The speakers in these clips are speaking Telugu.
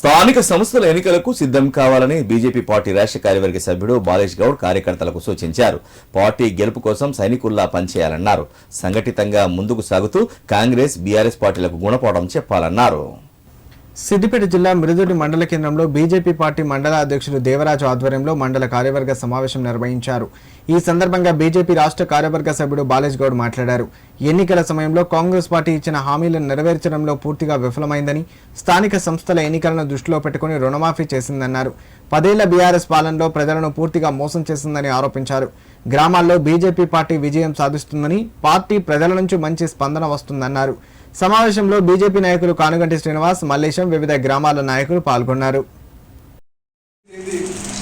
స్థానిక సంస్థల ఎన్నికలకు సిద్ధం కావాలని బీజేపీ పార్టీ రాష్ట్ర కార్యవర్గ సభ్యుడు బాలేష్ గౌడ్ కార్యకర్తలకు సూచించారు. పార్టీ గెలుపు కోసం సైనికుల్లా పనిచేయాలన్నారు. సంఘటితంగా ముందుకు సాగుతూ కాంగ్రెస్, బీఆర్ఎస్ పార్టీలకు గుణపాఠం చెప్పాలన్నారు. సిద్దిపేట జిల్లా మిరుదొడ్డి మండల కేంద్రంలో బీజేపీ పార్టీ మండల అధ్యక్షుడు దేవరాజు ఆధ్వర్యంలో మండల కార్యవర్గ సమావేశం నిర్వహించారు. ఈ సందర్భంగా బీజేపీ రాష్ట్ర కార్యవర్గ సభ్యుడు బాలేష్ గౌడ్ మాట్లాడారు. ఎన్నికల సమయంలో కాంగ్రెస్ పార్టీ ఇచ్చిన హామీలను నెరవేర్చడంలో పూర్తిగా విఫలమైందని, స్థానిక సంస్థల ఎన్నికలను దృష్టిలో పెట్టుకుని రుణమాఫీ చేసిందన్నారు. 10 ఏళ్ల బీఆర్ఎస్ పాలనలో ప్రజలను పూర్తిగా మోసం చేసిందని ఆరోపించారు. గ్రామాల్లో బీజేపీ పార్టీ విజయం సాధిస్తుందని, పార్టీ ప్రజల నుంచి మంచి స్పందన వస్తుందన్నారు. సమావేశంలో బీజేపీ నాయకులు కానుగంటి శ్రీనివాస్, మల్లేశం, వివిధ గ్రామాల నాయకులు పాల్గొన్నారు.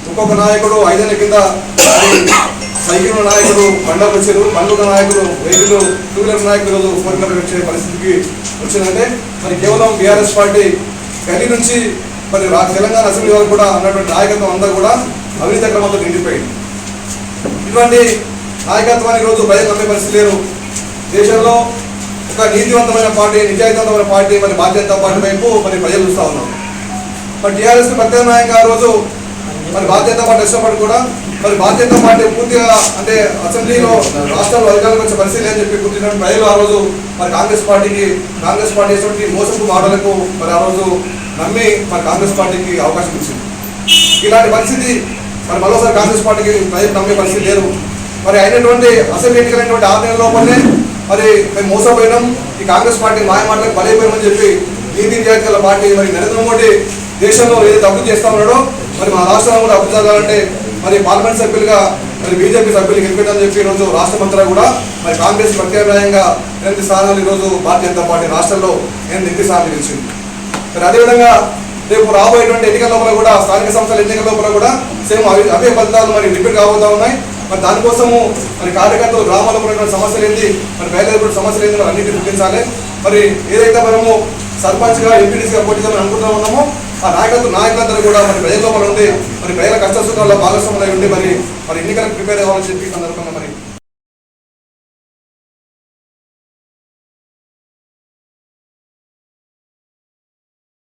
ఒక్కొక్క నాయకుడు 5 ఏళ్ల కింద సైకిల్ నాయకుడు బండ్లకు వచ్చారు, బండ్ల నాయకులు వెహికల్, 2 వీలర్ నాయకులు 4 వీలర్ వచ్చే పరిస్థితికి వచ్చిందంటే మరి కేవలం బీఆర్ఎస్ పార్టీ గల్లీ నుంచి మరి తెలంగాణ అసెంబ్లీ వరకు కూడా అన్నటువంటి నాయకత్వం అంతా కూడా అవినీతి క్రమంతో నిండిపోయింది. ఇటువంటి నాయకత్వాన్ని ఈరోజు ప్రజలు నమ్మే పరిస్థితి లేరు. దేశంలో ఒక నీతివంతమైన పార్టీ, నిజాయితీవంతమైన పార్టీ మరి భారతీయ జనతా పార్టీ వైపు మరి ప్రజలు చూస్తూ ఉన్నారు. మరి టీఆర్ఎస్ ప్రత్యామ్నాయంగా ఆ రోజు మరి భారతీయ జనతా పార్టీ ఇష్టపడి కూడా మరి భారతీయ జనతా పార్టీ పూర్తిగా అంటే అసెంబ్లీలో రాష్ట్రాల్లో అధికారులకు వచ్చే పరిస్థితి అని చెప్పి గుర్తించిన ప్రజలు ఆ రోజు మరి కాంగ్రెస్ పార్టీ ఇటువంటి మోసపు మాటలకు మరి ఆ రోజు నమ్మి మరి కాంగ్రెస్ పార్టీకి అవకాశం ఇచ్చింది. ఇలాంటి పరిస్థితి మరి మరోసారి కాంగ్రెస్ పార్టీకి ప్రజలు నమ్మే పరిస్థితి లేదు. మరి అయినటువంటి అసెంబ్లీ ఎన్నికలైనటువంటి 6 నెలల లోపలనే మరి మేము మోసపోయినాం, ఈ కాంగ్రెస్ పార్టీ మాయమాటలకు బలైపోయామని చెప్పి నీతి నిజాయితీల పార్టీ మరి నరేంద్ర మోడీ దేశంలో ఏదైతే అభివృద్ధి చేస్తా ఉన్నాడో మరి మన రాష్ట్రంలో కూడా అభివృద్ధి జరగాలంటే మరి పార్లమెంట్ సభ్యులుగా మరి బీజేపీ సభ్యులు గెలిపించాలని చెప్పి ఈరోజు రాష్ట్ర మంత్రులు కూడా మరి కాంగ్రెస్ ప్రత్యామ్నాయంగా 8 స్థానాలు ఈరోజు భారతీయ జనతా పార్టీ రాష్ట్రంలో 8 స్థానాలు గెలిచింది. మరి అదేవిధంగా రేపు రాబోయేటువంటి ఎన్నికల లోపల కూడా స్థానిక సంస్థల ఎన్నికల లోపల కూడా సేమ్ అవే ఫలితాలు మరి రిపీట్ కాబోతా ఉన్నాయి. మరి దానికోసము మరి కార్యకర్తలు గ్రామాల్లో ఉన్నటువంటి సమస్యలు ఏంటి, మరి పేదల సమస్యలు ఏంటి, మరి అన్నింటినీ గుర్తించాలి. మరి ఏదైతే మనము సర్పంచ్గా, ఎంపీడీసీగా పోటీ చేయాలని అనుకుంటూ ఉన్నామో ఆ నాయకులందరూ కూడా మరి ప్రజల లోపల ఉండి మరి ప్రజల కష్ట సుఖాల్లో భాగస్వాములై ఉండి మరి ఎన్నికలకు ప్రిపేర్ అవ్వాలని చెప్పి సందర్భంగా మరి